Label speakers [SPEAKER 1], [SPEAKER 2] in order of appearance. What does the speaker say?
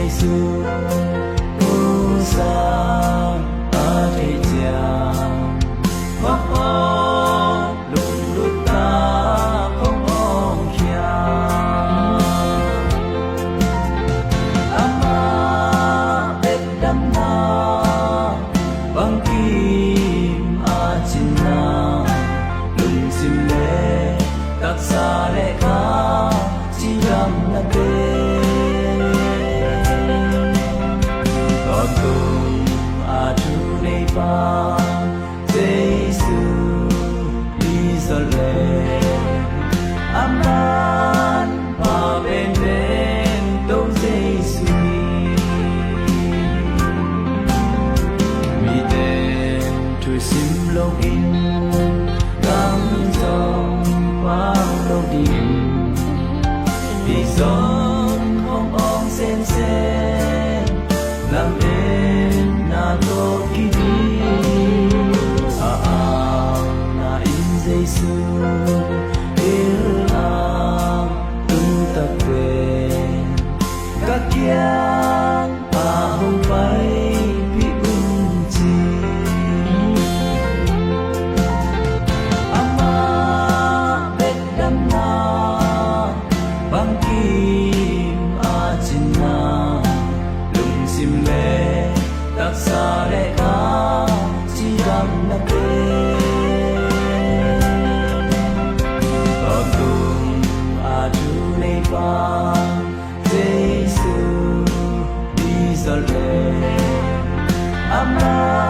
[SPEAKER 1] Zeisuh u sa a thế cha hoa hoa lung lút ta không ôm kia ama bếp đâm na băng kim a chín na lung sim lệ tác xa lệ ca chỉ dám na bê có cùng a chu nei ba Zeisuh đi giờ lệ aman ba bên bên đâu Zeisuh mi tên thui sim lâu in cam dòng quang lâu điểm vì giông không ong sen làm nên na tô kỳ đi na in Zeisuh yêu tu ta quên các kiang không phải bị chi ama bet đam na băng kim a chín na lung sim lệ tác xa lệ ca chỉ dám na kê còn cùng a chu nei ba Zeisuh đi giờ lệ ama